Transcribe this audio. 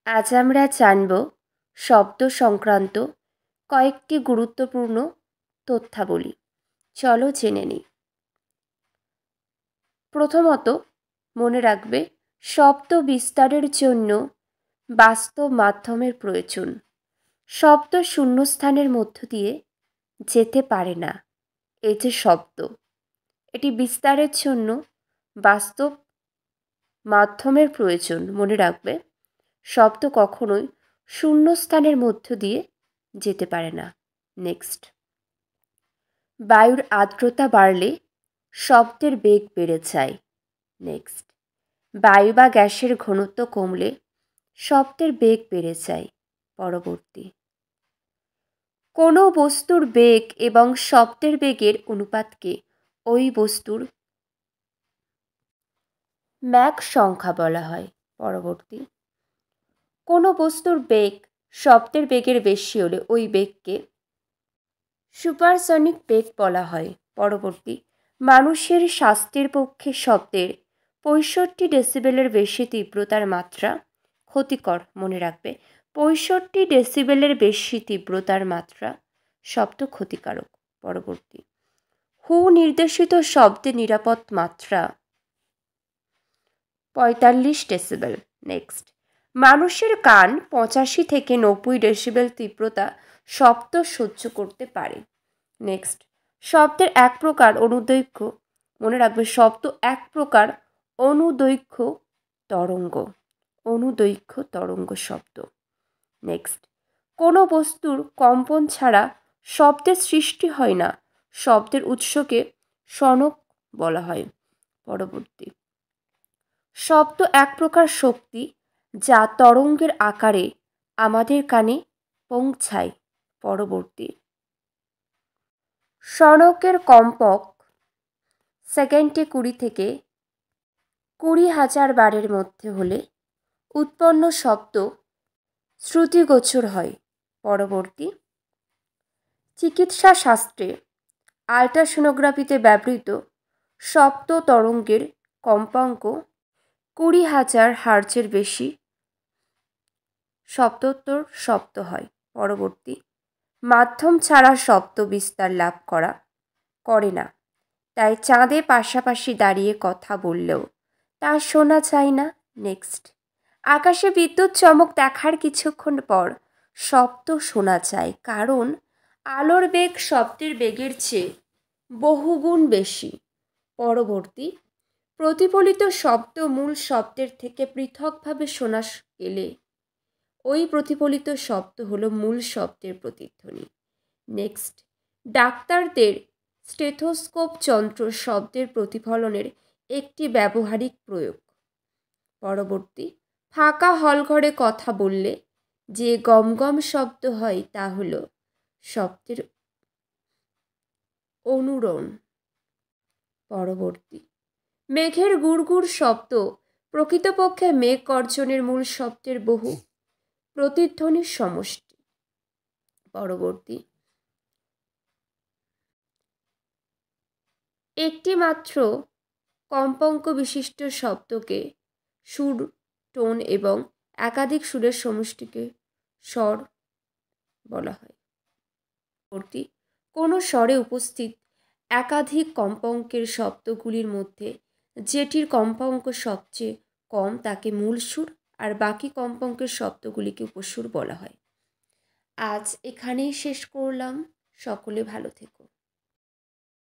আজ আমরা জানব শব্দ সংক্রান্ত কয়েকটি গুরুত্বপূর্ণ তথ্যাবলী। চলো জেনে নিই। প্রথমত, মনে রাখবে শব্দ বিস্তারের জন্য বাস্তব মাধ্যমের প্রয়োজন। শব্দ শূন্যস্থানের মধ্য দিয়ে যেতে পারে না। এই যে শব্দ, এটি বিস্তারের জন্য বাস্তব মাধ্যমের প্রয়োজন। মনে রাখবে শব্দ কখনোই শূন্যস্থানের মধ্য দিয়ে যেতে পারে না। নেক্সট, বায়ুর আর্দ্রতা বাড়লে শব্দের বেগ বেড়ে যায়। নেক্সট, বায়ু বা গ্যাসের ঘনত্ব কমলে শব্দের বেগ বেড়ে যায়। পরবর্তী, কোনো বস্তুর বেগ এবং শব্দের বেগের অনুপাতকে ওই বস্তুর ম্যাক সংখ্যা বলা হয়। পরবর্তী, কোনো বস্তুর বেগ শব্দের বেগের বেশি হলে ওই বেগকে সুপারসনিক বেগ বলা হয়। পরবর্তী, মানুষের স্বাস্থ্যের পক্ষে শব্দের 65 ডেসিবেলের বেশি তীব্রতার মাত্রা ক্ষতিকর। মনে রাখবে 65 ডেসিবেলের বেশি তীব্রতার মাত্রা শব্দ ক্ষতিকারক। পরবর্তী, হু নির্দেশিত শব্দের নিরাপদ মাত্রা 45 ডেসিবেল। নেক্সট, মানুষের কান 85 থেকে 90 ডেসিবেল তীব্রতা শব্দ সহ্য করতে পারে। নেক্সট, শব্দের এক প্রকার অনুদৈর্ঘ্য। মনে রাখবে শব্দ এক প্রকার অনুদৈর্ঘ্য তরঙ্গ। অনুদৈর্ঘ্য তরঙ্গ শব্দ। নেক্সট, কোনো বস্তুর কম্পন ছাড়া শব্দের সৃষ্টি হয় না। শব্দের উৎসকে সনক বলা হয়। পরবর্তী, শব্দ এক প্রকার শক্তি যা তরঙ্গের আকারে আমাদের কানে পৌঁছায়। পরবর্তী, সনকের কম্পক সেকেন্ডে 20 থেকে 20,000 বারের মধ্যে হলে উৎপন্ন শব্দ শ্রুতিগোচর হয়। পরবর্তী, চিকিৎসা শাস্ত্রে আল্ট্রাসোনোগ্রাফিতে ব্যবহৃত শব্দ তরঙ্গের কম্পাঙ্ক 20,000 হার্জের বেশি শব্দোত্তর শব্দ হয়। পরবর্তী, মাধ্যম ছাড়া শব্দ বিস্তার লাভ করে না। তাই চাঁদে পাশাপাশি দাঁড়িয়ে কথা বললেও তা শোনা যায় না। নেক্সট, আকাশে বিদ্যুৎ চমক দেখার কিছুক্ষণ পর শব্দ শোনা যায়, কারণ আলোর বেগ শব্দের বেগের চেয়ে বহুগুণ বেশি। পরবর্তী, প্রতিফলিত শব্দ মূল শব্দের থেকে পৃথকভাবে শোনা গেলে ওই প্রতিফলিত শব্দ হলো মূল শব্দের প্রতিধ্বনি। নেক্সট, ডাক্তারদের স্টেথোস্কোপ যন্ত্র শব্দের প্রতিফলনের একটি ব্যবহারিক প্রয়োগ। পরবর্তী, ফাঁকা হলঘরে কথা বললে যে গমগম শব্দ হয় তা হলো শব্দের অনুরণ। পরবর্তী, মেঘের গুড়গুড় শব্দ প্রকৃতপক্ষে মেঘ গর্জনের মূল শব্দের বহু প্রতিধ্বনির সমষ্টি। পরবর্তী, একটি মাত্র কম্পাঙ্ক বিশিষ্ট শব্দকে সুর, টোন এবং একাধিক সুরের সমষ্টিকে স্বর বলা হয়। পরবর্তী, কোনো স্বরে উপস্থিত একাধিক কম্পাঙ্কের শব্দগুলির মধ্যে যেটির কম্পাঙ্ক সবচেয়ে কম তাকে মূল সুর, আর বাকি কম্পাঙ্কের শব্দগুলিকে উপসুর বলা হয়। আজ এখানেই শেষ করলাম। সকলে ভালো থেকো।